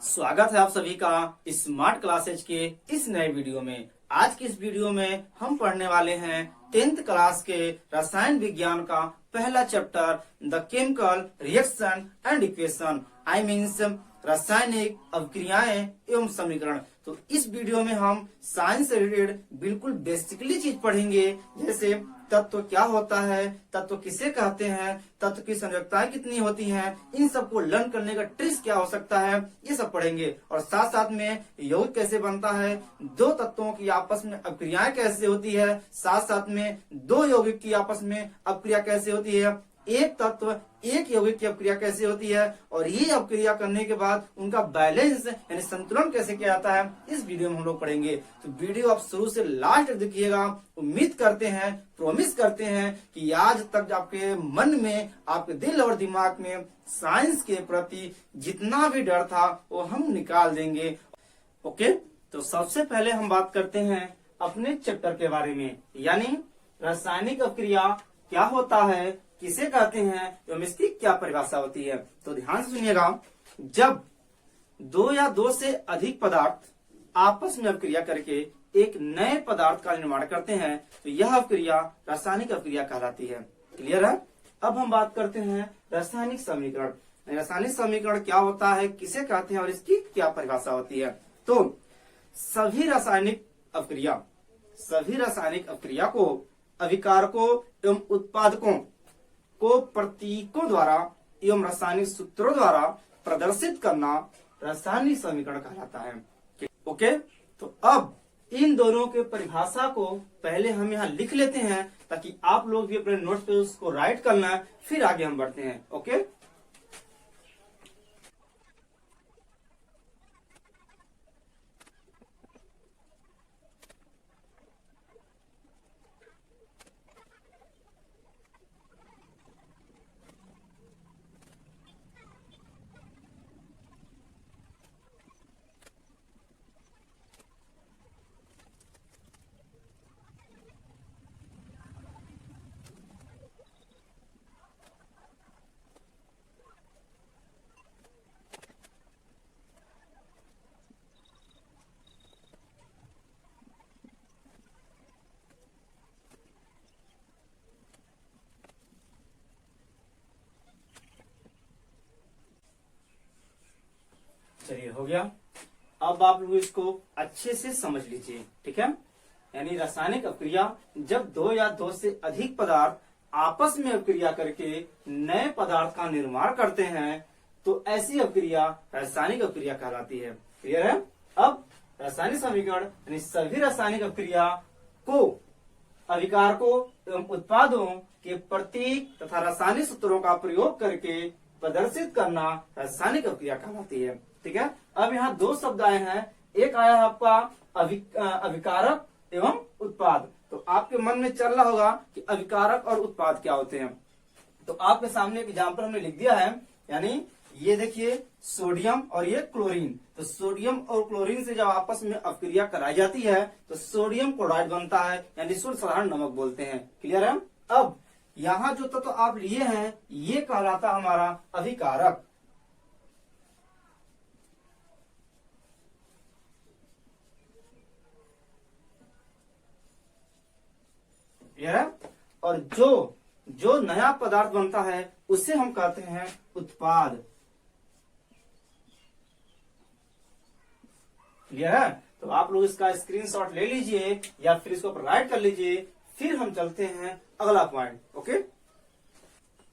स्वागत है आप सभी का स्मार्ट क्लासेज के इस नए वीडियो में। आज की इस वीडियो में हम पढ़ने वाले हैं 10th क्लास के रसायन विज्ञान का पहला chapter the chemical reaction and equation I means रासायनिक अभिक्रियाएं एवं समीकरण। तो इस वीडियो में हम साइंस से रिलेटेड बिल्कुल बेसिकली चीज पढ़ेंगे, जैसे तत्व क्या होता है, तत्व किसे कहते हैं, तत्व की संयोजकताएं कितनी होती हैं, इन सबको लर्न करने का ट्रिक्स क्या हो सकता है, ये सब पढ़ेंगे। और साथ साथ में यौगिक कैसे बनता है, दो तत्वों की आपस में अभिक्रियाएं कैसे होती है, साथ साथ में दो यौगिक की आपस में अभिक्रिया कैसे होती है, एक तत्व एक यौगिक की अभिक्रिया कैसे होती है, और ये अभिक्रिया करने के बाद उनका बैलेंस यानी संतुलन कैसे किया जाता है, इस वीडियो में हम लोग पढ़ेंगे। तो वीडियो आप शुरू से लास्ट तक देखिएगा। उम्मीद करते हैं, प्रॉमिस करते हैं कि आज तक आपके मन में, आपके दिल और दिमाग में साइंस के प्रति जितना भी डर था वो हम निकाल देंगे। ओके, तो सबसे पहले हम बात करते हैं अपने चैप्टर के बारे में, यानी रासायनिक अभिक्रिया क्या होता है, किसे कहते हैं एवं इसकी क्या परिभाषा होती है। तो ध्यान से सुनिएगा, जब दो या दो से अधिक पदार्थ आपस में अभिक्रिया करके एक नए पदार्थ का निर्माण करते हैं तो यह अभिक्रिया रासायनिक अभिक्रिया कहलाती है। क्लियर है। अब हम बात करते हैं रासायनिक समीकरण। रासायनिक समीकरण क्या होता है, किसे कहते हैं और इसकी क्या परिभाषा होती है। तो सभी रासायनिक अभिक्रिया को अभिकारकों एवं उत्पादकों को प्रतीकों द्वारा एवं रासायनिक सूत्रों द्वारा प्रदर्शित करना रासायनिक समीकरण कहलाता है। ओके, तो अब इन दोनों के परिभाषा को पहले हम यहाँ लिख लेते हैं ताकि आप लोग भी अपने नोट्स पे उसको राइट करना है, फिर आगे हम बढ़ते हैं। ओके, चलिए हो गया। अब आप लोग इसको अच्छे से समझ लीजिए, ठीक है। यानी रासायनिक अभिक्रिया जब दो या दो से अधिक पदार्थ आपस में अभिक्रिया करके नए पदार्थ का निर्माण करते हैं तो ऐसी अभिक्रिया रासायनिक अभिक्रिया कहलाती है। क्लियर है। अब रासायनिक समीकरण यानी सभी रासायनिक अभिक्रिया को अभिकारकों एवं उत्पादों के प्रतीक तथा रासायनिक सूत्रों का प्रयोग करके प्रदर्शित करना रासायनिक अभिक्रिया कहलाती है। ठीक है। अब यहाँ दो शब्द आए हैं, एक आया है आपका अभिकारक एवं उत्पाद। तो आपके मन में चल रहा होगा कि अभिकारक और उत्पाद क्या होते हैं। तो आपके सामने एक एग्जाम्पल हमने लिख दिया है, यानी ये देखिए सोडियम और ये क्लोरीन। तो सोडियम और क्लोरीन से जब आपस में अभिक्रिया कराई जाती है तो सोडियम क्लोराइड बनता है, यानी शुद्ध साधारण नमक बोलते हैं। क्लियर है। अब यहाँ जो तत्व आप लिए हैं ये कहलाता हमारा अभिकारक। और जो नया पदार्थ बनता है उसे हम कहते हैं उत्पाद। क्लियर है। तो आप लोग इसका स्क्रीनशॉट ले लीजिए या फिर इसको राइट कर लीजिए, फिर हम चलते हैं अगला पॉइंट। ओके,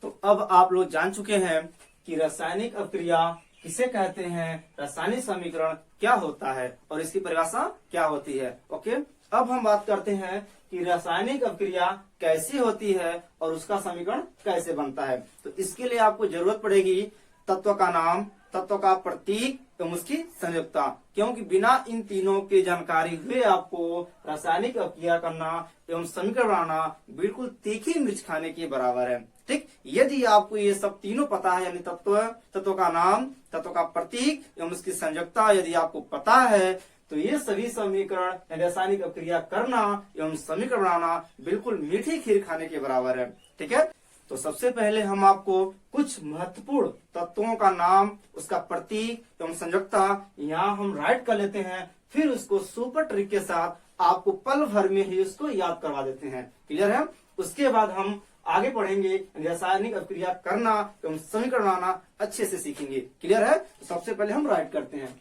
तो अब आप लोग जान चुके हैं कि रासायनिक अभिक्रिया किसे कहते हैं, रासायनिक समीकरण क्या होता है और इसकी परिभाषा क्या होती है। ओके, अब हम बात करते हैं कि रासायनिक अभिक्रिया कैसी होती है और उसका समीकरण कैसे बनता है। तो इसके लिए आपको जरूरत पड़ेगी तत्व का नाम, तत्व का प्रतीक एवं उसकी संयोजकता, क्योंकि बिना इन तीनों की जानकारी हुए आपको रासायनिक अभिक्रिया करना एवं समीकरण बनाना बिल्कुल तीखी मिर्च खाने के बराबर है। ठीक, यदि आपको ये सब तीनों पता है, यानी तत्व का नाम, तत्व का प्रतीक एवं उसकी संयोजकता यदि आपको पता है तो ये सभी समीकरण रासायनिक अभिक्रिया करना एवं समीकरण बनाना बिल्कुल मीठी खीर खाने के बराबर है। ठीक है। तो सबसे पहले हम आपको कुछ महत्वपूर्ण तत्वों का नाम, उसका प्रतीक एवं संयोजकता यहाँ हम राइट कर लेते हैं, फिर उसको सुपर ट्रिक के साथ आपको पल भर में ही उसको याद करवा देते हैं। क्लियर है? उसके बाद हम आगे पढ़ेंगे, रासायनिक अभिक्रिया करना एवं समीकरण बनाना अच्छे से सीखेंगे। क्लियर है? तो सबसे पहले हम राइट करते हैं।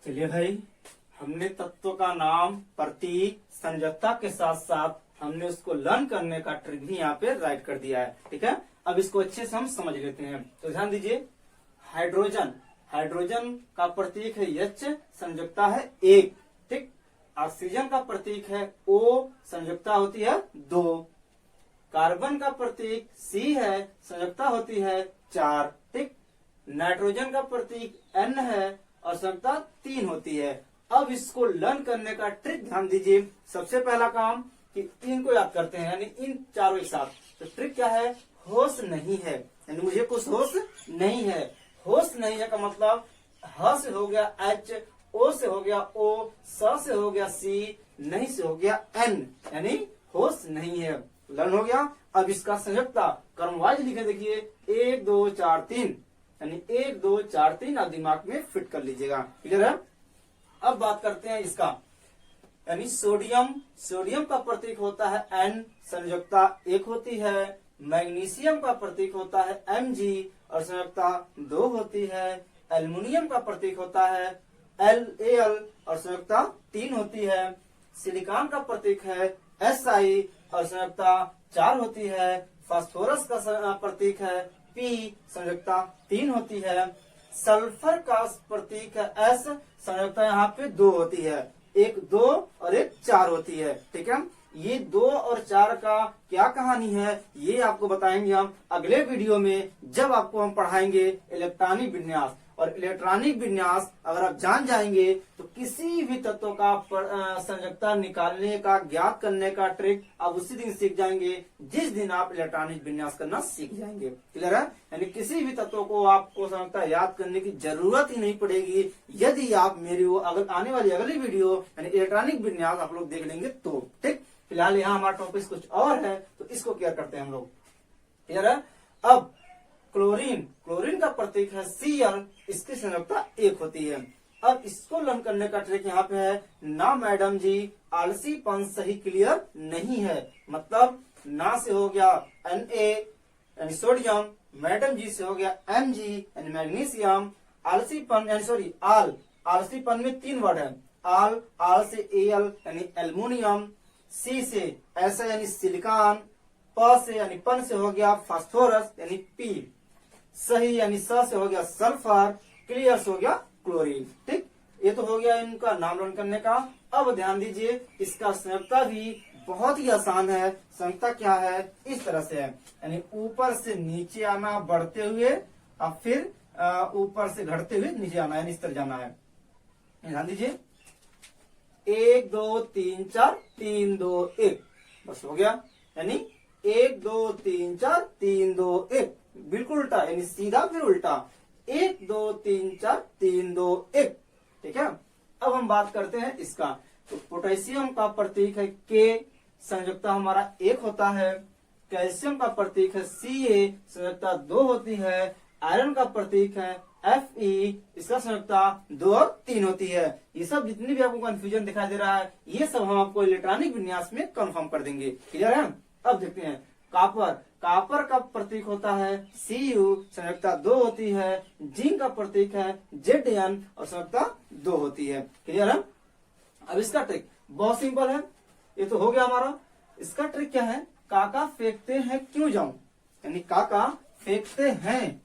चलिए भाई, हमने तत्व का नाम, प्रतीक, संयोजकता के साथ साथ हमने उसको लर्न करने का ट्रिक भी यहाँ पे राइट कर दिया है। ठीक है, अब इसको अच्छे से हम समझ लेते हैं। तो ध्यान दीजिए, हाइड्रोजन, हाइड्रोजन का प्रतीक है H, संयोजकता है 1। ठीक, ऑक्सीजन का प्रतीक है O, संयोजकता होती है 2। कार्बन का प्रतीक C है, संयोजकता होती है 4। ठीक, नाइट्रोजन का प्रतीक N है और संयोजकता 3 होती है। अब इसको लर्न करने का ट्रिक ध्यान दीजिए। सबसे पहला काम कि इनको याद करते हैं, यानी इन चारों एक साथ। तो ट्रिक क्या है? होश नहीं है, यानी मुझे कुछ होश नहीं है। होश नहीं है का मतलब ह से हो गया H, O से हो गया O, स से हो गया C, नहीं से हो गया N, यानी होश नहीं है। लर्न हो गया। अब इसका संयोजकता क्रमवाइज लिखे, देखिए 1 2 4 3, यानी 1 2 4 3 आप दिमाग में फिट कर लीजिएगा। क्लियर है? अब बात करते हैं इसका, यानी सोडियम, सोडियम का प्रतीक होता है N, संयोजकता 1 होती है। मैग्नीशियम का प्रतीक होता है Mg और संयोजकता 2 होती है। एल्युमिनियम का प्रतीक होता है Al और संयोजकता 3 होती है। सिलिकॉन का प्रतीक है Si और संयोजकता 4 होती है। फास्फोरस का प्रतीक है P, संयोजकता 3 होती है। सल्फर का प्रतीक है S, संयोजकता यहाँ पे 2 होती है। एक 2 और एक 4 होती है। ठीक है, ये 2 और 4 का क्या कहानी है ये आपको बताएंगे हम अगले वीडियो में, जब आपको हम पढ़ाएंगे इलेक्ट्रॉनिक विन्यास। और इलेक्ट्रॉनिक विन्यास अगर आप जान जाएंगे तो किसी भी तत्व का संयोजकता निकालने का, ज्ञात करने का ट्रिक आप उसी दिन सीख जाएंगे जिस दिन आप इलेक्ट्रॉनिक विन्यास करना सीख जाएंगे। क्लियर है? यानी किसी भी तत्व को आपको संयोजकता याद करने की जरूरत ही नहीं पड़ेगी यदि आप मेरी वो अगर आने वाली अगली वीडियो यानी इलेक्ट्रॉनिक विन्यास आप लोग देख लेंगे तो। ठीक, फिलहाल यहाँ हमारा टॉपिक कुछ और है तो इसको क्लियर करते हैं हम लोग। क्लियर है? अब क्लोरीन का प्रतीक है Cl, इसकी संयोजकता 1 होती है। अब इसको लर्न करने का ट्रिक यहाँ पे है ना मैडम जी, आलसीपन सही क्लियर नहीं है। मतलब ना से हो गया Na यानी सोडियम, मैडम जी से हो गया Mg यानी मैग्नीशियम, आलसीपन यानी सॉरी आलसीपन में 3 वर्ड है। आल से Al यानी एल्युमिनियम, C से ऐसा यानी सिलिकॉन, प से यानी पन से हो गया फास्फोरस यानी P, सही यानी स से हो गया सल्फर, क्लियर से हो गया क्लोरीन। ठीक, ये तो हो गया इनका नाम लर्न करने का। अब ध्यान दीजिए इसका संयोजकता भी बहुत ही आसान है। संयोजकता क्या है? इस तरह से है, यानी ऊपर से नीचे आना बढ़ते हुए और फिर ऊपर से घटते हुए नीचे आना, यानी इस तरह जाना है। ध्यान दीजिए 1 2 3 4 3 2 1, बस हो गया। यानी 1 2 3 4 3 2 1, बिल्कुल उल्टा यानी सीधा फिर उल्टा 1 2 3 4 3 2 1। ठीक है, अब हम बात करते हैं इसका। तो पोटेशियम का प्रतीक है K, संयोजकता हमारा 1 होता है। कैल्शियम का प्रतीक है Ca, संयोजकता 2 होती है। आयरन का प्रतीक है Fe, इसका संयोजकता 2 और 3 होती है। ये सब जितनी भी आपको कंफ्यूजन दिखाई दे रहा है ये सब हम आपको इलेक्ट्रॉनिक विन्यास में कंफर्म कर देंगे। क्लियर है? अब देखते हैं कापर का प्रतीक होता है Cu, संयोजकता 2 होती है। जिंक का प्रतीक है Zn और संयोजकता 2 होती है। क्लियर है? अब इसका ट्रिक बहुत सिंपल है। ये तो हो गया हमारा। इसका ट्रिक क्या है? काका फेंकते हैं क्यों जाऊं, यानी काका फेंकते हैं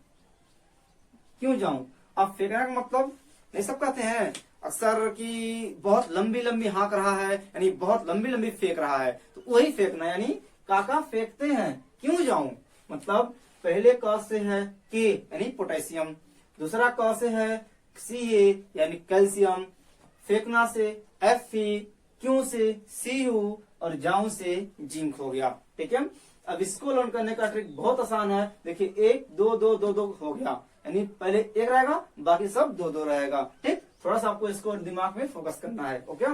क्यों जाऊं। अब फेंकने का मतलब नहीं, सब कहते हैं अक्सर कि बहुत लंबी लंबी हाँक रहा है, यानी बहुत लंबी लंबी फेंक रहा है, तो वही फेंकना, यानी काका फेंकते हैं क्यों जाऊं। मतलब पहले क से है के यानी पोटेशियम, दूसरा क से है Ca यानी कैल्शियम, फेंकना से Fe, क्यों से Cu और जाऊं से जिंक हो गया। ठीक है, अब इसको लर्न करने का ट्रिक बहुत आसान है। देखिए 1 2 2 2 2 हो गया, यानी पहले 1 रहेगा बाकी सब 2 2 रहेगा। ठीक, थोड़ा सा आपको इसको दिमाग में फोकस करना है। ओके,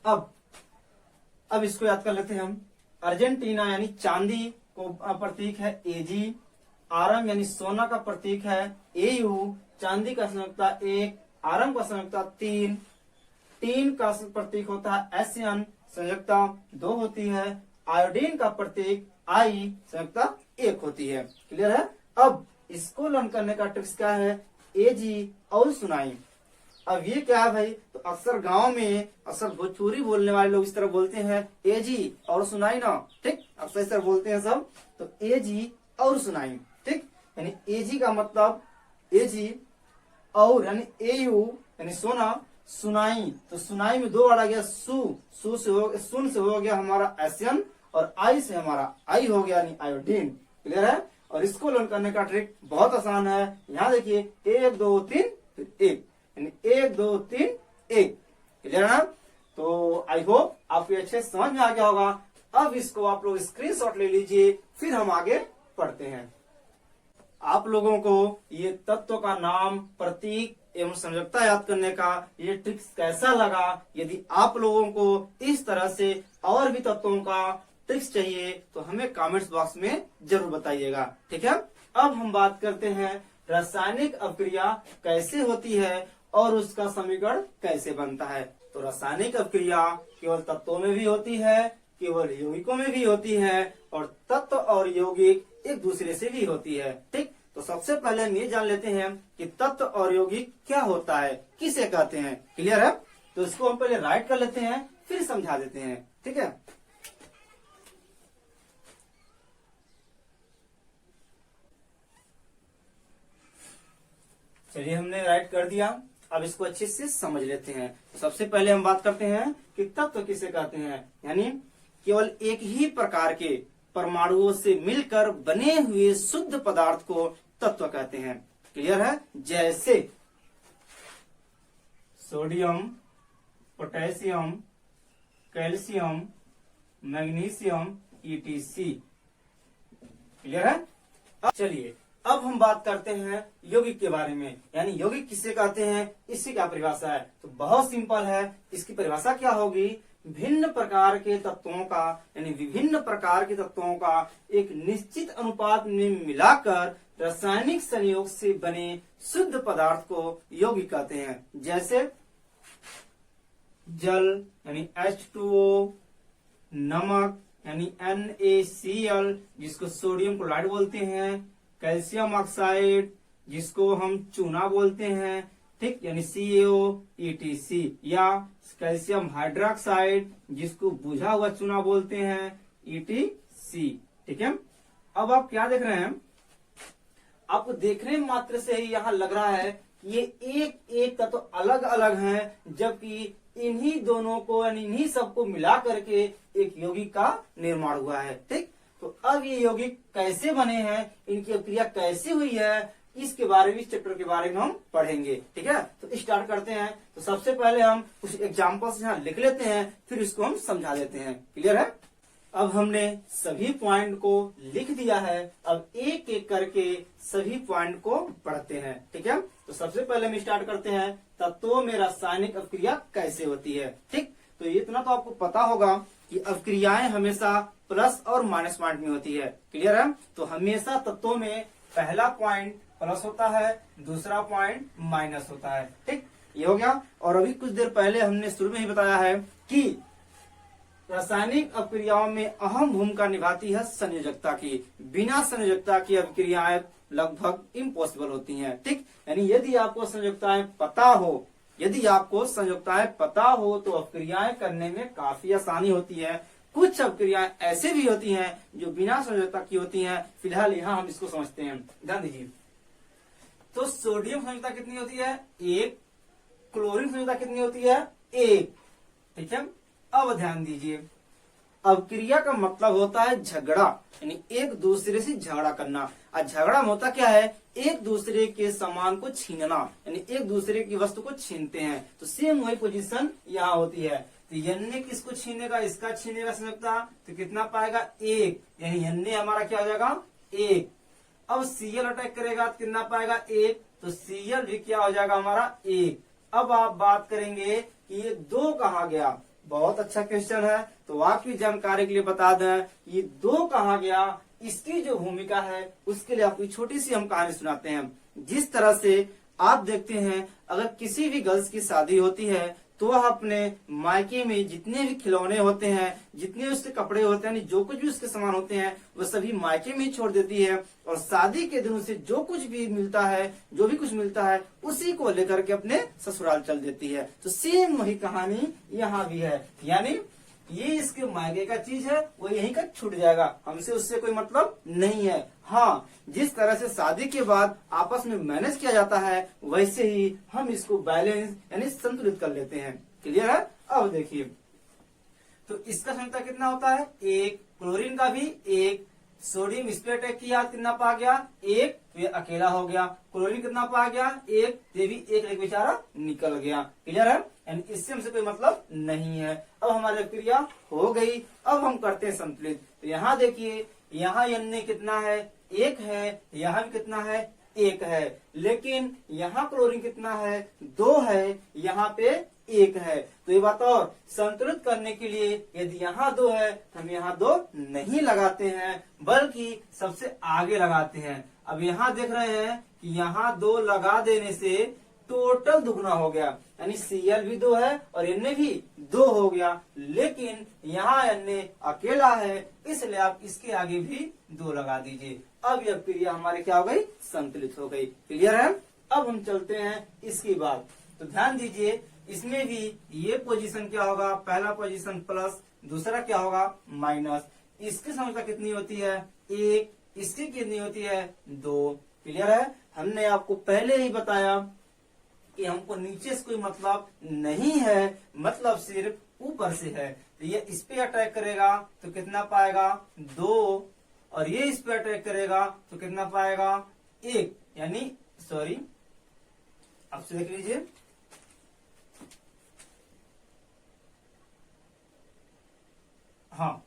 अब इसको याद कर लेते हैं हम। अर्जेंटीना यानी चांदी को प्रतीक है Ag, आरम यानी सोना का प्रतीक है Au, चांदी का संयोजकता 1, आरम का संयोजकता 3, टीन का प्रतीक होता है Sn, संयोजकता 2 होती है। आयोडीन का प्रतीक I, संयोजकता 1 होती है। क्लियर है? अब इसको लर्न करने का ट्रिक्स क्या है? Ag और सुनाई। अब ये क्या है भाई? तो अक्सर गांव में अक्सर भोजपुरी बोलने वाले लोग इस तरह बोलते हैं Ag और सुनाई ना। ठीक, अक्सर इस तरह बोलते हैं सब, तो Ag और सुनाई। ठीक, यानी Ag का मतलब Ag और यानी Au यानी सोना, सुनाई तो सुनाई में 2 वर्ड आ गया सु से हो, सुन से हो गया हमारा Sn और आई से हमारा आई हो गया यानी आयोडीन। क्लियर है? और इसको लर्न करने का ट्रिक बहुत आसान है। यहाँ देखिए 1 2 3 फिर 1, यानी 1 2 3 1। क्लियर है? तो आई होप आपको अच्छे समझ में आ गया होगा। अब इसको आप लोग स्क्रीनशॉट ले लीजिए, फिर हम आगे पढ़ते हैं। आप लोगों को ये तत्व का नाम, प्रतीक एवं संयोजकता याद करने का ये ट्रिक्स कैसा लगा? यदि आप लोगों को इस तरह से और भी तत्वों का ट्रिक्स चाहिए तो हमें कमेंट्स बॉक्स में जरूर बताइएगा। ठीक है, अब हम बात करते हैं रासायनिक अभिक्रिया कैसे होती है और उसका समीकरण कैसे बनता है। तो रासायनिक अभिक्रिया केवल तत्वों में भी होती है, केवल यौगिकों में भी होती है, और तत्व और यौगिक एक दूसरे से भी होती है। ठीक, तो सबसे पहले हम ये जान लेते हैं कि तत्व और यौगिक क्या होता है, किसे कहते हैं। क्लियर है? तो इसको हम पहले राइट कर लेते हैं, फिर समझा देते हैं। ठीक है, चलिए हमने राइट कर दिया। अब इसको अच्छे से समझ लेते हैं। तो सबसे पहले हम बात करते हैं कि तत्व किसे कहते हैं, यानी केवल एक ही प्रकार के परमाणुओं से मिलकर बने हुए शुद्ध पदार्थ को तत्व कहते हैं। क्लियर है? जैसे sodium, potassium, calcium, magnesium, ETC। Clear है? अब चलिए अब हम बात करते हैं यौगिक के बारे में, यानी यौगिक किसे कहते हैं, इसकी क्या परिभाषा है। तो बहुत सिंपल है, इसकी परिभाषा क्या होगी, भिन्न प्रकार के तत्वों का, यानी विभिन्न प्रकार के तत्वों का एक निश्चित अनुपात में मिलाकर रासायनिक संयोग से बने शुद्ध पदार्थ को यौगिक कहते हैं। जैसे जल यानी H2O, नमक यानी NaCl जिसको सोडियम क्लोराइड बोलते हैं, कैल्शियम ऑक्साइड जिसको हम चूना बोलते हैं, ठीक, यानी CaO, ETC, या कैल्शियम हाइड्रोक्साइड जिसको बुझा हुआ चूना बोलते हैं, ETC। ठीक है, अब आप क्या देख रहे हैं, आपको देखने मात्र से ही यहाँ लग रहा है कि ये एक एक तत्व तो अलग अलग हैं, जबकि इन्हीं दोनों को यानी इन्हीं सबको मिला करके एक यौगिक का निर्माण हुआ है। ठीक, तो अब ये यौगिक कैसे बने हैं, इनकी क्रिया कैसे हुई है, इसके बारे में, इस चैप्टर के बारे में हम पढ़ेंगे। ठीक है, तो स्टार्ट करते हैं। तो सबसे पहले हम कुछ एग्जांपल्स यहाँ लिख लेते हैं, फिर इसको हम समझा देते हैं। क्लियर है? अब हमने सभी पॉइंट को लिख दिया है, अब एक एक करके सभी पॉइंट को पढ़ते हैं। ठीक है, तो सबसे पहले हम स्टार्ट करते हैं, तत्वों में रासायनिक अभिक्रिया कैसे होती है। ठीक, तो इतना तो आपको पता होगा कि अभिक्रियाएं हमेशा प्लस और माइनस पॉइंट में होती है। क्लियर है? तो हमेशा तत्वों में पहला पॉइंट प्लस होता है, दूसरा पॉइंट माइनस होता है। ठीक, ये हो गया। और अभी कुछ देर पहले हमने शुरू में ही बताया है कि रासायनिक अभिक्रियाओं में अहम भूमिका निभाती है संयोजकता की। बिना संयोजकता की अभिक्रियाएं लगभग इम्पॉसिबल होती हैं। ठीक, यानी यदि आपको संयोजकताएं पता हो, यदि आपको संयोजकताएं पता हो तो अभिक्रियाएं करने में काफी आसानी होती है। कुछ अभिक्रियाएं ऐसे भी होती हैं जो बिना संयोजकता की होती हैं। फिलहाल यहाँ हम इसको समझते हैं, ध्यान दीजिए। तो सोडियम संयोजकता कितनी होती है, 1। क्लोरीन संयोजकता कितनी होती है, 1। ठीक है, अब ध्यान दीजिए, अभिक्रिया का मतलब होता है झगड़ा, यानी एक दूसरे से झगड़ा करना। और झगड़ा में होता क्या है, एक दूसरे के सामान को छीनना, यानी एक दूसरे की वस्तु को छीनते हैं। तो सेम वही पोजीशन यहाँ होती है। तो यन्ने किसको छीनेगा, इसका छीनेगा संयोजकता, तो कितना पाएगा, 1, यानी यन्ने हमारा क्या हो जाएगा, 1। अब Cl अटैक करेगा तो कितना पाएगा, 1, तो Cl भी क्या हो जाएगा हमारा, 1। अब आप बात करेंगे कि ये 2 कहाँ गया, बहुत अच्छा क्वेश्चन है। तो आपकी जानकारी के लिए बता दें, ये 2 कहाँ गया, इसकी जो भूमिका है उसके लिए आपको छोटी सी हम कहानी सुनाते हैं। जिस तरह से आप देखते हैं, अगर किसी भी गर्ल्स की शादी होती है तो वह अपने मायके में जितने भी खिलौने होते हैं, जितने उसके कपड़े होते हैं, जो कुछ भी उसके सामान होते हैं, वह सभी मायके में ही छोड़ देती है। और शादी के दिन उसे जो कुछ भी मिलता है, जो भी कुछ मिलता है, उसी को लेकर के अपने ससुराल चल देती है। तो सेम वही कहानी यहाँ भी है, यानी ये इसके मायके का चीज है, वो यहीं का छूट जाएगा, हमसे उससे कोई मतलब नहीं है। हाँ, जिस तरह से शादी के बाद आपस में मैनेज किया जाता है, वैसे ही हम इसको बैलेंस यानी संतुलित कर लेते हैं। क्लियर है? अब देखिए, तो इसका संयोजकता कितना होता है, 1। क्लोरीन का भी 1। सोडियम इस पे अटैक किया, कितना पा गया, 1, तो ये अकेला हो गया। क्लोरीन कितना पा गया, 1, ये भी 1 एक बेचारा निकल गया। क्लियर है? यानी इससे हमसे कोई मतलब नहीं है। अब हमारी क्रिया हो गई, अब हम करते हैं संतुलित। तो यहाँ देखिए, यहाँ Na कितना है, 1 है, यहाँ भी कितना है, 1 है, लेकिन यहाँ क्लोरीन कितना है, 2 है, यहाँ पे 1 है। तो ये बात, और संतुलित करने के लिए यदि यहाँ 2 है तो हम यहाँ 2 नहीं लगाते हैं, बल्कि सबसे आगे लगाते हैं। अब यहाँ देख रहे हैं कि यहाँ 2 लगा देने से टोटल दुगना हो गया, यानी Cl भी 2 है और Na भी 2 हो गया, लेकिन यहाँ Na अकेला है, इसलिए आप इसके आगे भी 2 लगा दीजिए। अब यह क्रिया हमारी क्या हो गई, संतुलित हो गई। क्लियर है। अब हम चलते हैं इसकी बात। तो ध्यान दीजिए, इसमें भी ये पोजीशन क्या होगा, पहला पोजीशन प्लस, दूसरा क्या होगा माइनस। इसकी संख्या कितनी होती है 1, इसकी कितनी होती है 2। क्लियर है। हमने आपको पहले ही बताया कि हमको नीचे से कोई मतलब नहीं है, मतलब सिर्फ ऊपर से है। तो ये इस पे अटैक करेगा तो कितना पाएगा 2, और ये इस पे अटैक करेगा तो कितना पाएगा 1, यानी सॉरी आपसे देख लीजिए, हाँ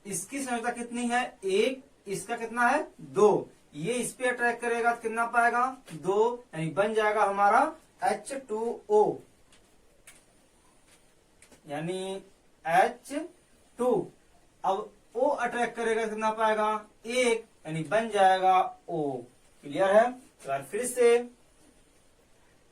इसकी संख्या कितनी है 1, इसका कितना है 2, ये इस पे अट्रैक्ट करेगा तो कितना पाएगा 2, यानी बन जाएगा हमारा H2O, यानी H2। अब O अट्रैक्ट करेगा तो कितना पाएगा 1, यानी बन जाएगा O। क्लियर है। तो फिर से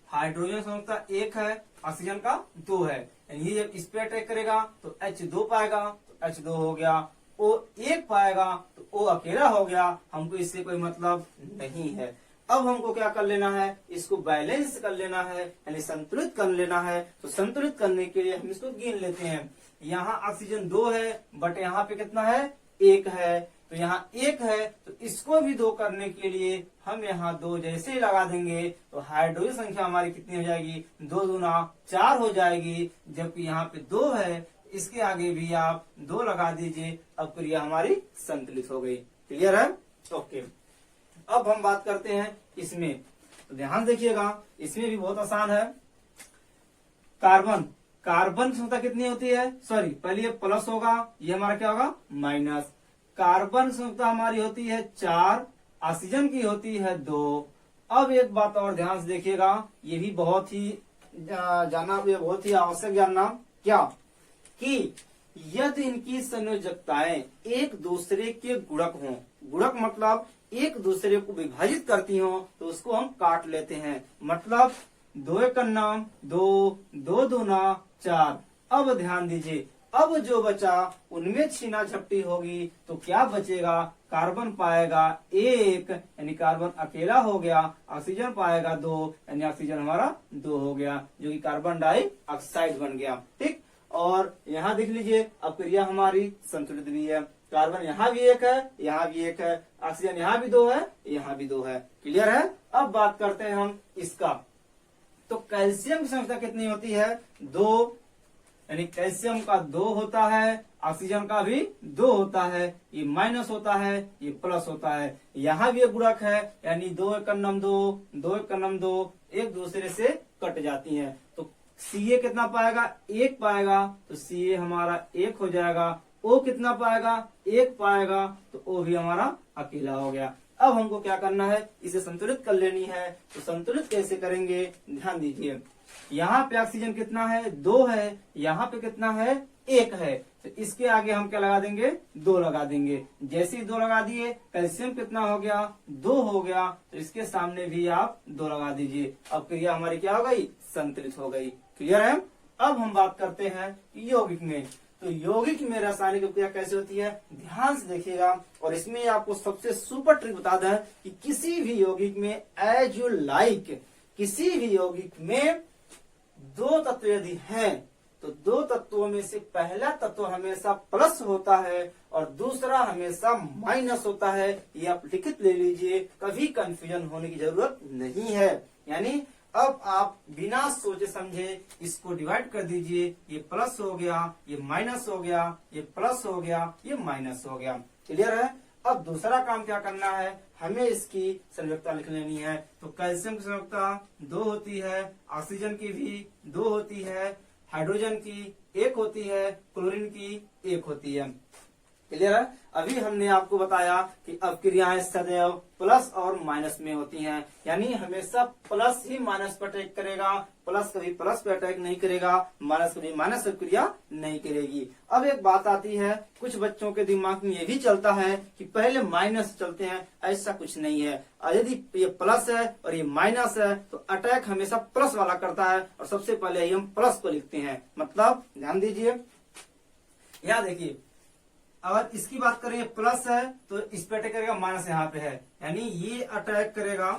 हाइड्रोजन संख्या 1 है, ऑक्सीजन का 2 है, यानी ये जब इस पे अटैक करेगा तो H2 पाएगा, तो H2 हो गया। O 1 पाएगा तो O अकेला हो गया, हमको इससे कोई मतलब नहीं है। अब हमको क्या कर लेना है, इसको बैलेंस कर लेना है, यानी संतुलित कर लेना है। तो संतुलित करने के लिए हम इसको गिन लेते हैं। यहाँ ऑक्सीजन 2 है, बट यहाँ पे कितना है 1 है, तो यहाँ 1 है, तो इसको भी 2 करने के लिए हम यहाँ 2 जैसे ही लगा देंगे तो हाइड्रोजन संख्या हमारी कितनी हो जाएगी 2 दूना 4 हो जाएगी, जबकि यहाँ पे 2 है, इसके आगे भी आप 2 लगा दीजिए। अब क्रिया हमारी संतुलित हो गई। क्लियर है। ओके, अब हम बात करते हैं इसमें। तो ध्यान देखिएगा, इसमें भी बहुत आसान है। कार्बन की संख्या कितनी होती है, सॉरी पहले ये प्लस होगा, ये हमारा क्या होगा माइनस। कार्बन की संख्या हमारी होती है 4, ऑक्सीजन की होती है 2। अब एक बात और ध्यान से देखिएगा, ये भी बहुत ही जाना, ये बहुत ही आवश्यक जानना, क्या कि यदि इनकी संयोजकताएं एक दूसरे के गुणक हों, गुणक मतलब एक दूसरे को विभाजित करती हों, तो उसको हम काट लेते हैं। मतलब 2 एक नाम 2, 2 दूना 4। अब ध्यान दीजिए, अब जो बचा उनमें छीना झपटी होगी तो क्या बचेगा, कार्बन पाएगा 1, यानी कार्बन अकेला हो गया, ऑक्सीजन पाएगा 2, यानी ऑक्सीजन हमारा 2 हो गया, जो कि कार्बन डाइऑक्साइड बन गया। ठीक। और यहाँ देख लीजिए, अब क्रिया हमारी संतुलित भी है। कार्बन यहाँ भी 1 है, यहाँ भी 1 है, ऑक्सीजन यहाँ भी 2 है, यहाँ भी 2 है। क्लियर है। अब बात करते हैं हम इसका। तो कैल्शियम की संख्या कितनी होती है 2, यानी कैल्शियम का 2 होता है, ऑक्सीजन का भी 2 होता है, ये माइनस होता है, ये प्लस होता है। यहाँ भी एक गुणक है, यानी 2 एक 2, 2 एक 2 एक दूसरे से कट जाती हैं। तो Ca कितना पाएगा 1 पाएगा, तो Ca हमारा 1 हो जाएगा। O कितना पाएगा 1 पाएगा, तो O भी हमारा अकेला हो गया। अब हमको क्या करना है, इसे संतुलित कर लेनी है। तो संतुलित कैसे करेंगे, ध्यान दीजिए। यहाँ पे ऑक्सीजन कितना है 2 है, यहाँ पे कितना है 1 है, तो इसके आगे हम क्या लगा देंगे 2 लगा देंगे। जैसे ही 2 लगा दिए, कैल्शियम कितना हो गया 2 हो गया, तो इसके सामने भी आप 2 लगा दीजिए। अब क्रिया हमारी क्या हो गई, संतुलित हो गई। क्लियर है। अब हम बात करते हैं यौगिक में। तो यौगिक में रासायनिक क्रिया कैसे होती है, ध्यान से देखिएगा। और इसमें आपको सबसे सुपर ट्रिक बता दें कि किसी भी यौगिक में एज यू लाइक, किसी भी यौगिक में 2 तत्व यदि हैं, तो 2 तत्वों में से पहला तत्व हमेशा प्लस होता है और दूसरा हमेशा माइनस होता है। ये आप लिखित ले लीजिए, कभी कंफ्यूजन होने की जरूरत नहीं है। यानी अब आप बिना सोचे समझे इसको डिवाइड कर दीजिए, ये प्लस हो गया, ये माइनस हो गया, ये प्लस हो गया, ये माइनस हो गया। क्लियर है। अब दूसरा काम क्या करना है, हमें इसकी संयोजकता लिख लेनी है। तो कैल्शियम की संयोजकता 2 होती है, ऑक्सीजन की भी 2 होती है, हाइड्रोजन की 1 होती है, क्लोरीन की 1 होती है। क्लियर है। अभी हमने आपको बताया कि अपक्रियाएं सदैव प्लस और माइनस में होती हैं, यानी हमेशा प्लस ही माइनस पर अटैक करेगा, प्लस कभी प्लस पे अटैक नहीं करेगा, माइनस कभी माइनस पर क्रिया नहीं करेगी। अब एक बात आती है, कुछ बच्चों के दिमाग में ये भी चलता है कि पहले माइनस चलते हैं, ऐसा कुछ नहीं है। यदि ये प्लस है और ये माइनस है तो अटैक हमेशा प्लस वाला करता है और सबसे पहले ही हम प्लस को लिखते हैं। मतलब ध्यान दीजिए, यहाँ देखिए, अगर इसकी बात करें प्लस है तो इस पे अटैक करेगा, माइनस यहाँ पे है, यानी ये अटैक करेगा,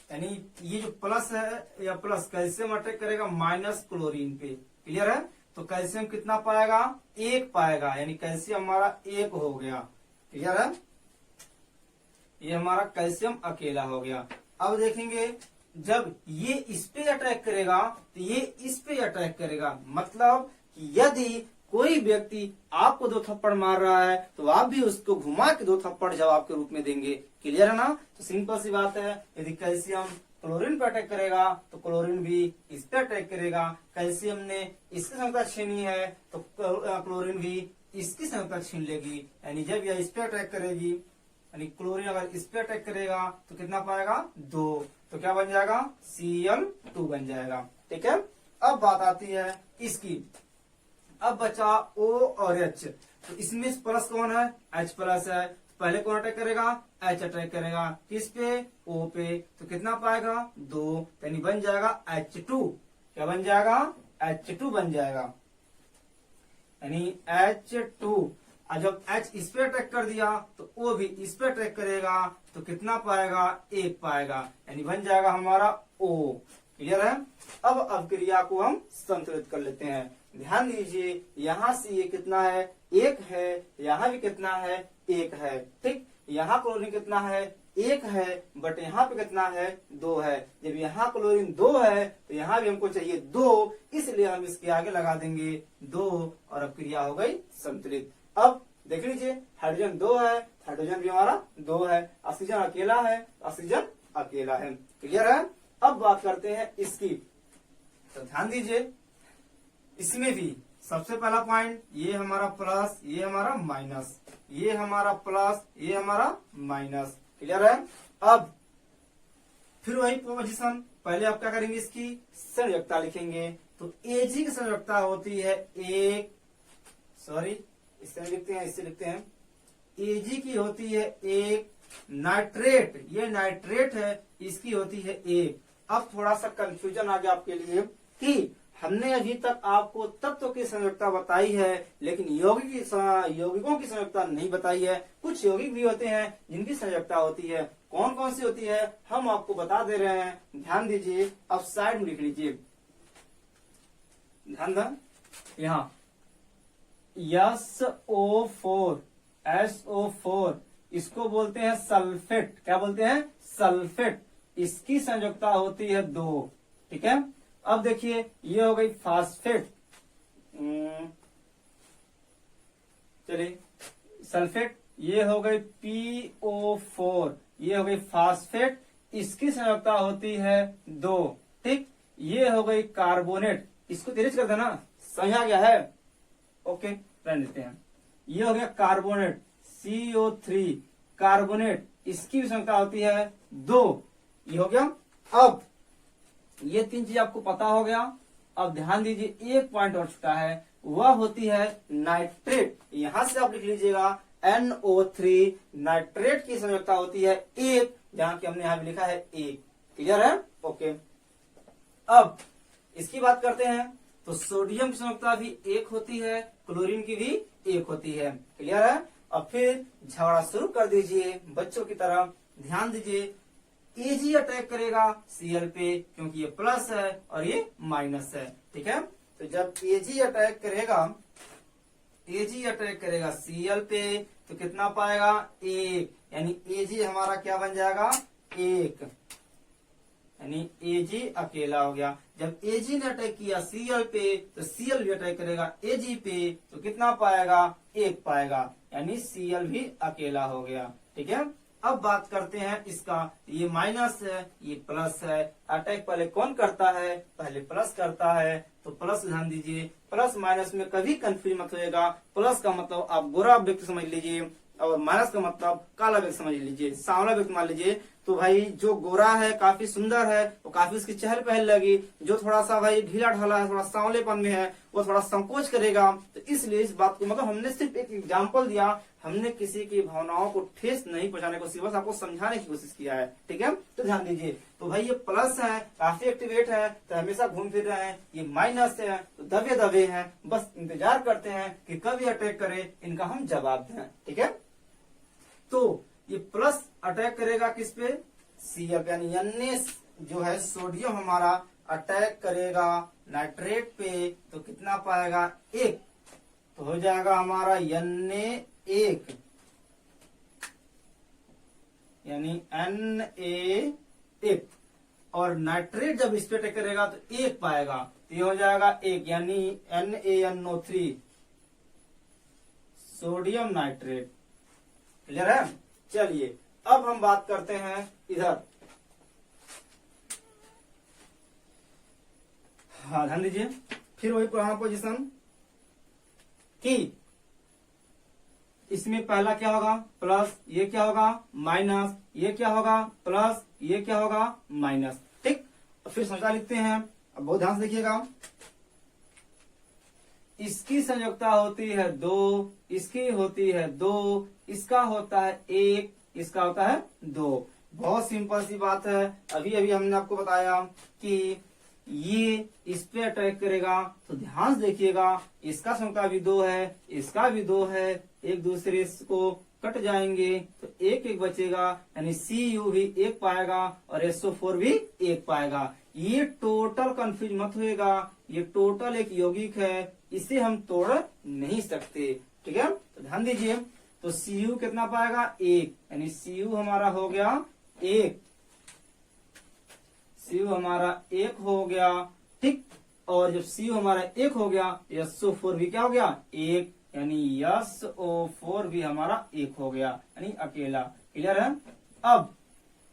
यानी ये जो प्लस है या प्लस कैल्शियम अटैक करेगा माइनस क्लोरीन पे। क्लियर है। तो कैल्शियम कितना पाएगा, 1 पाएगा, यानी कैल्शियम हमारा 1 हो गया। क्लियर है, ये हमारा कैल्शियम अकेला हो गया। अब देखेंगे जब ये इस पे अटैक करेगा तो ये इस पे अटैक करेगा, मतलब यदि कोई व्यक्ति आपको 2 थप्पड़ मार रहा है तो आप भी उसको घुमा के 2 थप्पड़ जवाब के रूप में देंगे। क्लियर है ना। तो सिंपल सी बात है, यदि कैल्शियम क्लोरीन पे अटैक करेगा तो क्लोरीन भी इस पे अटैक करेगा। कैल्शियम ने इसकी संगता छीनी है तो क्लोरीन भी इसकी संगता छीन लेगी, यानी जब यह इस पे अटैक करेगी, यानी क्लोरीन अगर इस पे अटैक करेगा तो कितना पाएगा, 2, तो क्या बन जाएगा, Cl2 बन जाएगा। ठीक है। अब बात आती है इसकी, अब बचा O और H, तो इसमें प्लस कौन है, H प्लस है, पहले कौन अटैक करेगा, H अटैक करेगा, किस पे, O पे, तो कितना पाएगा, 2, यानी बन जाएगा H2। क्या बन जाएगा, H2 बन जाएगा, यानी H2। और जब H इस पे अटैक कर दिया तो O भी इस पे अटैक करेगा तो कितना पाएगा, 1 पाएगा, यानी बन जाएगा हमारा O। क्लियर है। अब अपक्रिया को हम संतुलित कर लेते हैं। ध्यान दीजिए, यहाँ से ये कितना है, 1 है, यहाँ भी कितना है, 1 है। ठीक, यहाँ क्लोरीन कितना है, 1 है, बट यहाँ पे कितना है, 2 है। जब यहाँ क्लोरीन 2 है तो यहाँ भी हमको चाहिए 2, इसलिए हम इसके आगे लगा देंगे 2 और अपक्रिया हो गई संतुलित। अब देख लीजिए, हाइड्रोजन 2 है, हाइड्रोजन भी हमारा 2 है, ऑक्सीजन अकेला है, ऑक्सीजन अकेला है। क्लियर है। अब बात करते हैं इसकी, तो ध्यान दीजिए, इसमें भी सबसे पहला पॉइंट, ये हमारा प्लस, ये हमारा माइनस, ये हमारा प्लस, ये हमारा माइनस। क्लियर है। अब फिर वही पोजीशन, पहले आप क्या करेंगे, इसकी संयोजकता लिखेंगे। तो Ag की संयोजकता होती है 1, सॉरी इससे लिखते हैं, इससे लिखते हैं, Ag की होती है 1, नाइट्रेट, ये नाइट्रेट है, इसकी होती है 1। अब थोड़ा सा कंफ्यूजन आ गया आपके लिए कि हमने अभी तक आपको तत्व की संयोजकता बताई है, लेकिन यौगिकों की संयोजकता नहीं बताई है। कुछ यौगिक भी होते हैं जिनकी संयोजकता होती है, कौन कौन सी होती है हम आपको बता दे रहे हैं। ध्यान दीजिए, अब साइड में लिख लीजिए, ध्यान दें, यहाँ SO4, SO4 इसको बोलते हैं सल्फेट। क्या बोलते हैं, सल्फेट। इसकी संयोजकता होती है 2। ठीक है। अब देखिए, ये हो गई फास्फेट, चलिए सल्फेट, ये हो गई PO4, ये हो गई फास्फेट, इसकी संयोजकता होती है 2। ठीक, ये हो गई कार्बोनेट, इसको तेज कर देना, समझ आ गया है, ओके रहने देते हैं। ये हो गया कार्बोनेट, CO3 कार्बोनेट, इसकी भी संख्या होती है 2। ये हो गया। अब ये 3 चीज आपको पता हो गया। अब ध्यान दीजिए, एक पॉइंट और छूटा है, वह होती है नाइट्रेट। यहां से आप लिख लीजिएगा NO3, नाइट्रेट की संयोजकता होती है 1, जहां की हमने यहां भी लिखा है 1। क्लियर है, ओके। अब इसकी बात करते हैं, तो सोडियम की संयोजकता भी 1 होती है, क्लोरीन की भी 1 होती है। क्लियर है। अब फिर झगड़ा शुरू कर दीजिए बच्चों की तरह। ध्यान दीजिए, Ag अटैक करेगा Cl पे, क्योंकि ये प्लस है और ये माइनस है। ठीक है। तो जब Ag अटैक करेगा Cl पे तो कितना पाएगा, 1, यानी Ag हमारा क्या बन जाएगा, 1, यानी Ag अकेला हो गया। जब Ag ने अटैक किया Cl पे तो Cl भी अटैक करेगा Ag पे, तो कितना पाएगा, 1 पाएगा, यानी Cl भी अकेला हो गया। ठीक है। अब बात करते हैं इसका, ये माइनस है ये प्लस है, अटैक पहले कौन करता है, पहले प्लस करता है, तो प्लस ध्यान दीजिए, प्लस माइनस में कभी कंफ्यूज मत होएगा। प्लस का मतलब आप गोरा व्यक्ति समझ लीजिए और माइनस का मतलब काला व्यक्ति समझ लीजिए, सांवला व्यक्ति मान लीजिए। तो भाई जो गोरा है काफी सुंदर है, वो काफी उसकी चहल पहल लगी, जो थोड़ा सा भाई ढीला ढाला है, थोड़ा सांवलेपन में है, वो थोड़ा संकोच करेगा। तो इसलिए इस बात को मतलब हमने सिर्फ एक एग्जाम्पल दिया, हमने किसी की भावनाओं को ठेस नहीं पहुंचाने को, सिर्फ आपको समझाने की कोशिश किया है, ठीक है। तो ध्यान दीजिए, तो भाई ये प्लस है, काफी एक्टिवेट है, तो हमेशा घूम फिर रहे हैं। ये माइनस है तो दबे दबे हैं, बस इंतजार करते हैं कि कब ये अटैक करे, इनका हम जवाब दें, ठीक है। तो ये प्लस अटैक करेगा किस पे, Cl यानी Na जो है सोडियम हमारा अटैक करेगा नाइट्रेट पे, तो कितना पाएगा 1, तो हो जाएगा हमारा Na1 यानी Na1, और नाइट्रेट जब इस पे अटैक करेगा तो 1 पाएगा, तो ये हो जाएगा 1 यानी NaNO3 सोडियम नाइट्रेट। क्लियर है। चलिए अब हम बात करते हैं इधर, हाँ ध्यान दीजिए, फिर वही पुराना पोजीशन कि इसमें पहला क्या होगा प्लस, ये क्या होगा माइनस, ये क्या होगा प्लस, ये क्या होगा माइनस, ठीक। फिर संख्या लिखते हैं, अब बहुत ध्यान से देखिएगा, इसकी संयोजकता होती है 2, इसकी होती है 2, इसका होता है 1, इसका होता है 2। बहुत सिंपल सी बात है, अभी अभी हमने आपको बताया कि ये इस पे अटैक करेगा, तो ध्यान से देखिएगा, इसका संख्या भी 2 है, इसका भी 2 है, एक दूसरे को कट जाएंगे तो 1 1 बचेगा, यानी Cu भी 1 पाएगा और SO4 भी 1 पाएगा। ये टोटल कंफ्यूज मत होएगा, ये टोटल एक यौगिक है, इसे हम तोड़ नहीं सकते, ठीक है। तो ध्यान दीजिए, तो Cu कितना पाएगा 1, यानी Cu हमारा हो गया 1, Cu हमारा 1 हो गया, ठीक। और जब Cu हमारा 1 हो गया, SO4 भी क्या हो गया 1, यानी SO4 भी हमारा 1 हो गया, यानी अकेला। क्लियर है। अब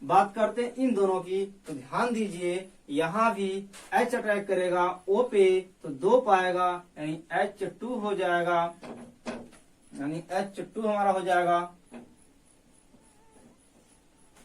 बात करते हैं इन दोनों की, तो ध्यान दीजिए, यहाँ भी H अटैक करेगा O पे, तो 2 पाएगा, यानी H2 हो जाएगा, यानी H2 हमारा हो जाएगा,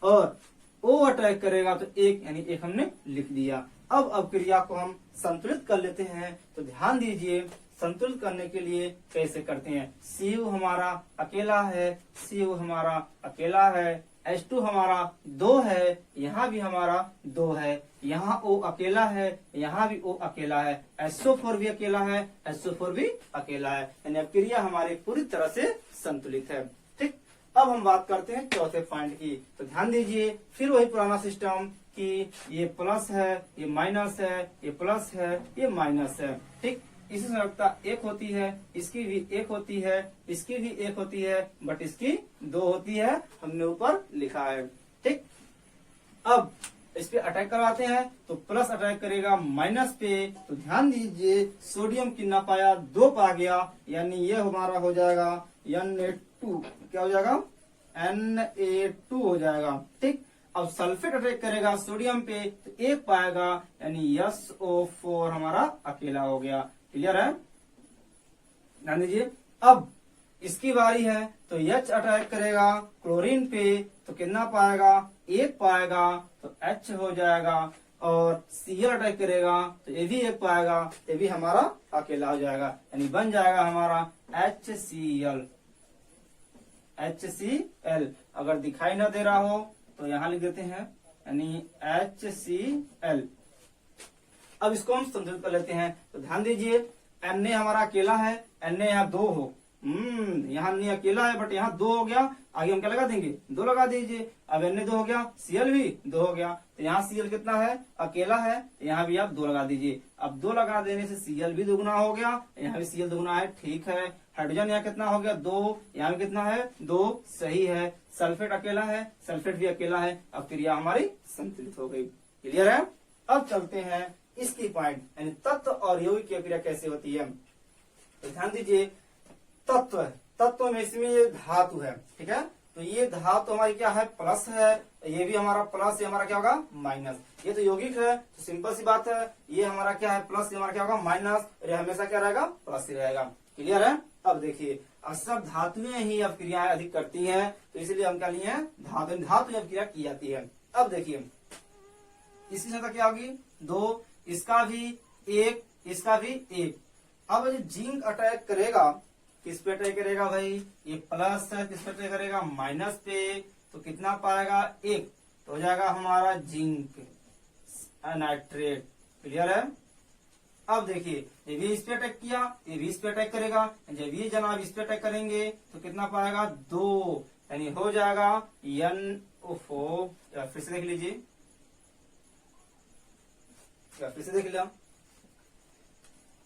और O अटैक करेगा तो 1, यानी 1 हमने लिख दिया। अब क्रिया को हम संतुलित कर लेते हैं, तो ध्यान दीजिए, संतुलित करने के लिए कैसे करते हैं। Cu हमारा अकेला है, Cu हमारा अकेला है, H2 हमारा 2 है, यहाँ भी हमारा 2 है, यहाँ O अकेला है, यहाँ भी O अकेला है, SO4 भी अकेला है, SO4 भी अकेला है, यानी अब क्रिया हमारी पूरी तरह से संतुलित है, ठीक। अब हम बात करते हैं चौथे पॉइंट की, तो ध्यान दीजिए, फिर वही पुराना सिस्टम कि ये प्लस है, ये माइनस है, ये प्लस है, ये माइनस है, ठीक। इसी संयोजकता 1 होती है, इसकी भी 1 होती है, इसकी भी 1 होती है, बट इसकी 2 होती है, हमने ऊपर लिखा है, ठीक। अब इस पे अटैक करवाते हैं, तो प्लस अटैक करेगा माइनस पे, तो ध्यान दीजिए, सोडियम कितना पाया 2 पा गया, यानी ये हमारा हो जाएगा Na2, क्या हो जाएगा Na2 हो जाएगा, ठीक। अब सल्फेट अटैक करेगा सोडियम पे, तो 1 पाएगा, यानी SO4 हमारा अकेला हो गया। क्लियर है। ध्यान दीजिए, अब इसकी बारी है, तो H अटैक करेगा क्लोरीन पे, तो कितना पाएगा 1 पाएगा, तो H हो जाएगा, और Cl अटैक करेगा तो ये भी 1 पाएगा, ये भी हमारा अकेला हो जाएगा, यानी बन जाएगा हमारा HCl। HCl अगर दिखाई ना दे रहा हो तो यहाँ लिख देते हैं, यानी HCl। अब इसको हम संतुलित कर लेते हैं, तो ध्यान दीजिए, Na हमारा अकेला है, Na यहाँ 2 हो, यहाँ Na अकेला है बट यहाँ 2 हो गया, आगे हम क्या लगा देंगे 2 लगा दीजिए। अब Na 2 हो गया, Cl भी 2 हो गया, तो यहाँ Cl कितना है अकेला है, यहाँ भी आप 2 लगा दीजिए। अब 2 लगा देने से Cl भी दुगुना हो गया, यहाँ भी Cl दुगुना है, ठीक है। हाइड्रोजन यहाँ कितना हो गया 2, यहाँ भी कितना है 2, सही है। सल्फेट अकेला है, सल्फेट भी अकेला है, अब क्रिया हमारी संतुलित हो गई। क्लियर है। अब चलते हैं इसकी पॉइंट, यानी तत्व और यौगिक की क्रिया कैसे होती है। तो ध्यान दीजिए, तत्व में इसमें ये धातु है, ठीक है, तो ये धातु तो हमारी क्या है, प्लस है, ये भी हमारा प्लस, ये हमारा क्या होगा माइनस। ये तो यौगिक है तो सिंपल सी बात है, ये हमारा क्या है प्लस, ये हमारा क्या होगा माइनस, और ये हमेशा क्या रहेगा प्लस ही रहेगा। क्लियर है। अब देखिए अब सब धातुएं ही अब क्रियाएं अधिक करती हैं, तो इसलिए हम क्या लिए हैं धातु, धातु जब क्रिया की जाती है। अब देखिए इसकी संख्या क्या होगी 2, इसका भी 1, इसका भी 1। अब जो जिंक अटैक करेगा किस पे अटैक करेगा भाई, ये प्लस है, किस पे अटैक करेगा माइनस पे, तो कितना पाएगा 1, तो हो जाएगा हमारा जिंक नाइट्रेट। क्लियर है। अब देखिए ये भी इस पे अटैक किया, ये भी इस पे अटैक करेगा, जब ये जनाब इस पे अटैक करेंगे तो कितना पाएगा 2, यानी हो जाएगा NO4। फिर से देख लीजिए, फिर से देख लिया,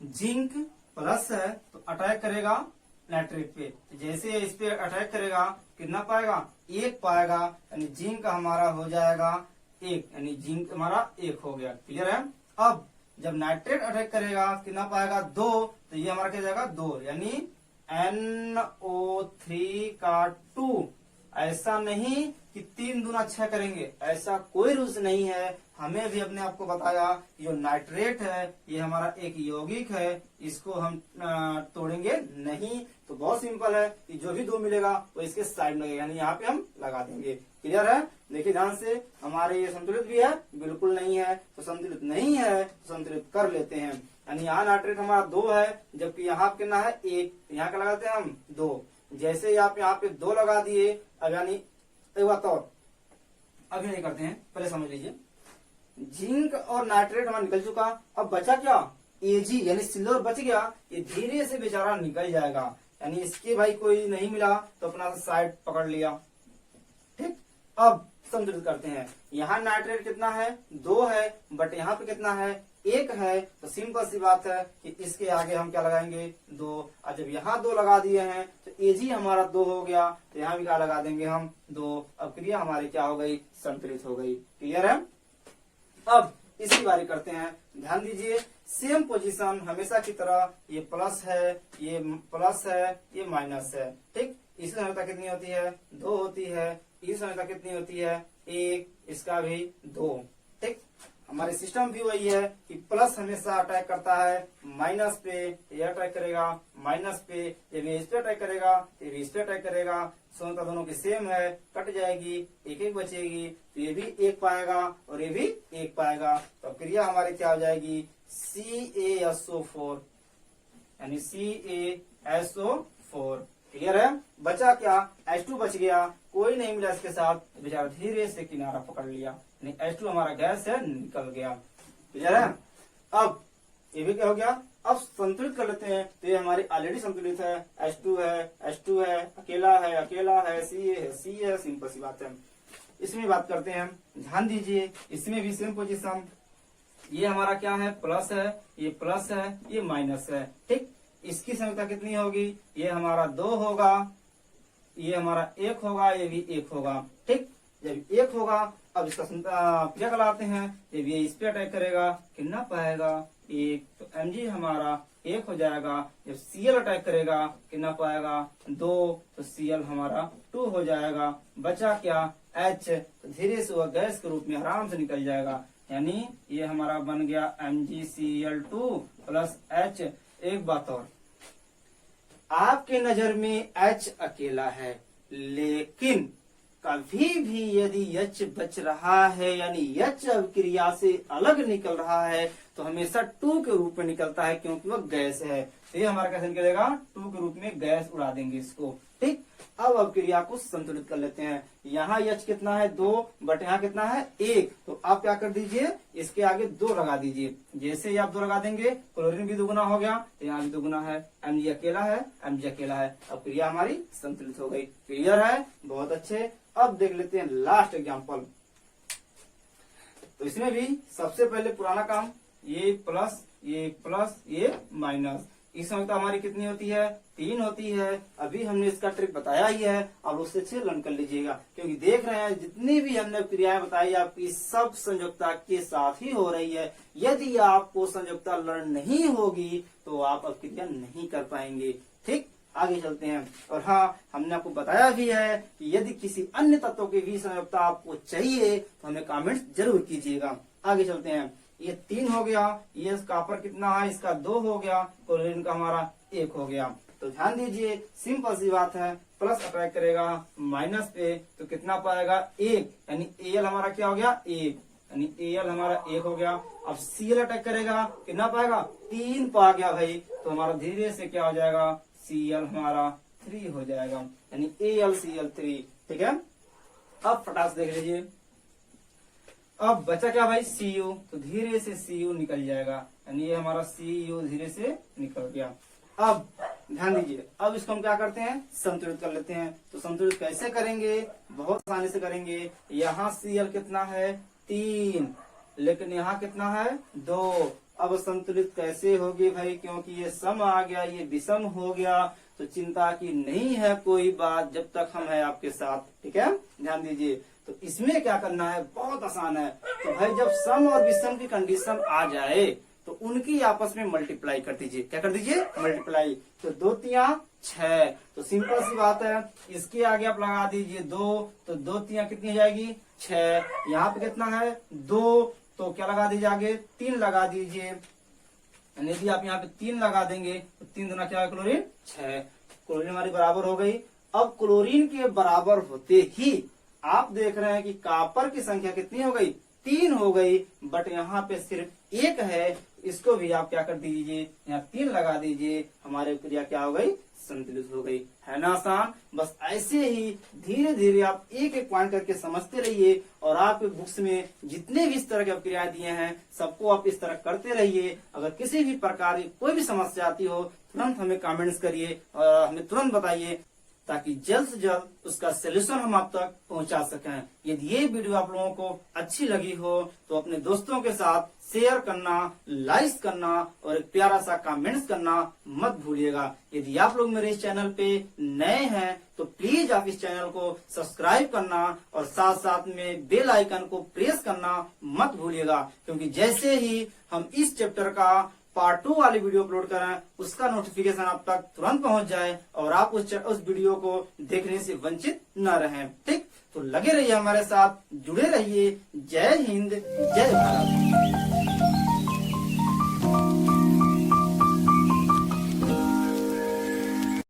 जिंक प्लस है तो अटैक करेगा नाइट्रेट पे, जैसे इस पे अटैक करेगा कितना पाएगा 1 पाएगा, यानी जिंक हमारा हो जाएगा 1, यानी जिंक हमारा 1 हो गया। क्लियर है। अब जब नाइट्रेट अटैक करेगा कितना पाएगा 2, तो ये हमारा क्या जाएगा 2, यानी NO3 का 2। ऐसा नहीं कि 3 दूना 6 करेंगे, ऐसा कोई रूल्स नहीं है। हमें भी अपने आप को बताया जो नाइट्रेट है ये हमारा एक यौगिक है, इसको हम तोड़ेंगे नहीं। तो बहुत सिंपल है कि जो भी 2 मिलेगा वो इसके साइड में लगेगा, यानी यहाँ पे हम लगा देंगे। क्लियर है। देखिए ध्यान से, हमारे ये संतुलित भी है बिल्कुल नहीं है, तो संतुलित नहीं है तो संतुलित कर लेते हैं। यानी यहाँ नाइट्रेट हमारा 2 है, जबकि यहाँ कितना है 1, यहाँ क्या लगाते हैं हम 2। जैसे आप यहाँ पे 2 लगा दिए, अब यानी एक बात और अभी नहीं करते हैं, पहले समझ लीजिए। जिंक और नाइट्रेट हमारा निकल चुका, अब बचा क्या Ag यानी सिल्वर बच गया, ये धीरे से बेचारा निकल जाएगा, यानी इसके भाई कोई नहीं मिला तो अपना साइड पकड़ लिया। ठीक। अब संतुलित करते हैं, यहाँ नाइट्रेट कितना है 2 है, बट यहाँ पे कितना है 1 है, तो सिंपल सी बात है कि इसके आगे हम क्या लगाएंगे 2। और जब यहाँ 2 लगा दिए हैं तो Ag हमारा 2 हो गया, तो यहाँ भी क्या लगा देंगे हम 2। अब क्रिया हमारी क्या हो गई संतुलित हो गई। क्लियर है। अब इसी बारी करते हैं, ध्यान दीजिए सेम पोजीशन हमेशा की तरह, ये प्लस है, ये प्लस है, ये माइनस है। ठीक। इसकी संख्या कितनी होती है 2 होती है, इसकी संख्या कितनी होती है 1, इसका भी 2। ठीक। हमारे सिस्टम भी वही है कि प्लस हमेशा अटैक करता है माइनस पे, ये अटैक करेगा माइनस पे, ये भी इस पे अटैक करेगा, ये भी इस पे अटैक करेगा। संख्या दोनों की सेम है, कट जाएगी, 1 बचेगी, तो ये भी 1 पाएगा और ये भी 1 पाएगा। तो क्रिया हमारी क्या हो जाएगी CaSO4, यानी CaSO4। क्लियर है। बचा क्या H2 बच गया, कोई नहीं मिला इसके साथ, बेचारा धीरे से किनारा पकड़ लिया, यानी H2 हमारा गैस है निकल गया। क्लियर है। अब ये भी क्या हो गया, अब संतुलित कर लेते हैं, तो ये हमारी ऑलरेडी संतुलित है, H2 है, H2 है, अकेला है, अकेला है, Ca है, C है, सिंपल सी बात है। इसमें बात करते हैं, ध्यान दीजिए इसमें भी सेम पोजीशन, ये हमारा क्या है प्लस है, ये प्लस है, ये माइनस है। ठीक। इसकी संख्या कितनी होगी, ये हमारा 2 होगा, ये हमारा 1 होगा, ये भी 1 होगा। ठीक। जब 1 होगा अब इसका क्रिया लगाते हैं, जब ये इस पे अटैक करेगा कितना पाएगा 1, तो Mg हमारा 1 हो जाएगा। जब Cl अटैक करेगा कितना पाएगा 2, तो Cl हमारा 2 हो जाएगा। बचा क्या H, तो धीरे से वह गैस के रूप में आराम से निकल जाएगा, यानी ये हमारा बन गया MgCl2 प्लस H। एक बात और, आपके नजर में H अकेला है, लेकिन कभी भी यदि H बच रहा है, यानी H अभिक्रिया से अलग निकल रहा है, तो हमेशा 2 के रूप में निकलता है, क्योंकि वह गैस है। तो ये हमारा कैसे निकलेगा 2 के रूप में गैस उड़ा देंगे इसको। ठीक। अब अभिक्रिया को संतुलित कर लेते हैं, यहाँ H कितना है 2, बट यहाँ कितना है 1, तो आप क्या कर दीजिए इसके आगे 2 लगा दीजिए। जैसे ही आप 2 लगा देंगे क्लोरीन भी 2 गुना हो गया, तो यहाँ भी 2 गुना है, Mg अकेला है, Mg अकेला है, अब क्रिया हमारी संतुलित हो गई। क्लियर है, बहुत अच्छे। अब देख लेते हैं लास्ट एग्जाम्पल। तो इसमें भी सबसे पहले पुराना काम, ये प्लस, ये माइनस, इस संख्या हमारी कितनी होती है 3 होती है। अभी हमने इसका ट्रिक बताया ही है, अब उससे अच्छे लर्न कर लीजिएगा, क्योंकि देख रहे हैं जितनी भी हमने क्रियाएं बताई आपकी सब संयोजकता के साथ ही हो रही है। यदि आपको संयोजकता लर्न नहीं होगी तो आप अब क्रिया नहीं कर पाएंगे। ठीक। आगे चलते हैं। और हाँ, हमने आपको बताया भी है कि यदि किसी अन्य तत्वों की भी संयोजकता आपको चाहिए तो हमें कमेंट जरूर कीजिएगा। आगे चलते हैं। ये 3 हो गया, ये कॉपर कितना है, इसका 2 हो गया, क्लोरीन का हमारा 1 हो गया। तो ध्यान दीजिए, सिंपल सी बात है, प्लस अटैक करेगा माइनस पे तो कितना पाएगा 1, यानी Al हमारा क्या हो गया 1, यानी Al हमारा 1 हो गया। अब Cl अटैक करेगा कितना पाएगा 3 पा गया भाई, तो हमारा धीरे से क्या हो जाएगा Cl हमारा 3 हो जाएगा, यानी AlCl3। ठीक है, अब फटाक से देख लीजिए, अब बचा क्या भाई Cu, तो धीरे से Cu निकल जाएगा, यानी ये हमारा Cu धीरे से निकल गया। अब ध्यान दीजिए, अब इसको हम क्या करते हैं संतुलित कर लेते हैं। तो संतुलित कैसे करेंगे, बहुत आसानी से करेंगे। यहाँ Cl कितना है 3, लेकिन यहाँ कितना है 2। अब संतुलित कैसे होगी भाई, क्योंकि ये सम आ गया, ये विषम हो गया, तो चिंता की नहीं है कोई बात, जब तक हम है आपके साथ। ठीक है, ध्यान दीजिए। तो इसमें क्या करना है, बहुत आसान है। तो भाई जब सम और विषम की कंडीशन आ जाए तो उनकी आपस में मल्टीप्लाई कर दीजिए। क्या कर दीजिए, मल्टीप्लाई। तो 2 तिया 6, तो सिंपल सी बात है, इसके आगे आप लगा दीजिए 2, तो 2 तिया कितनी हो जाएगी 6। यहाँ पे कितना है 2, तो क्या लगा दीजिए आगे 3 लगा दीजिए। यदि आप यहाँ पे 3 लगा देंगे तो 3 दूना क्या है क्लोरीन 6, क्लोरीन हमारी बराबर हो गई। अब क्लोरीन के बराबर होते ही आप देख रहे हैं कि कॉपर की संख्या कितनी हो गई 3 हो गई, बट यहाँ पे सिर्फ 1 है, इसको भी आप क्या कर दीजिए यहाँ 3 लगा दीजिए, हमारी क्रिया क्या हो गई संतुलित हो गई। है ना आसान। बस ऐसे ही धीरे धीरे आप एक एक पॉइंट करके समझते रहिए, और आपके बुक्स में जितने भी इस तरह के क्रियाएं दिए हैं सबको आप इस तरह करते रहिए। अगर किसी भी प्रकार की कोई भी समस्या आती हो तुरंत हमें कमेंट्स करिए और हमें तुरंत बताइए, ताकि जल्द से जल्द उसका सोल्यूशन हम आप तक पहुंचा सकें। यदि ये वीडियो आप लोगों को अच्छी लगी हो तो अपने दोस्तों के साथ शेयर करना, लाइक करना और एक प्यारा सा कमेंट्स करना मत भूलिएगा। यदि आप लोग मेरे इस चैनल पे नए हैं तो प्लीज आप इस चैनल को सब्सक्राइब करना और साथ साथ में बेल आइकन को प्रेस करना मत भूलिएगा, क्योंकि जैसे ही हम इस चैप्टर का पार्ट 2 वाली वीडियो अपलोड करें उसका नोटिफिकेशन आप तक तुरंत पहुंच जाए और आप उस वीडियो को देखने से वंचित न रहें। ठीक, तो लगे रहिए हमारे साथ, जुड़े रहिए। जय हिंद, जय भारत।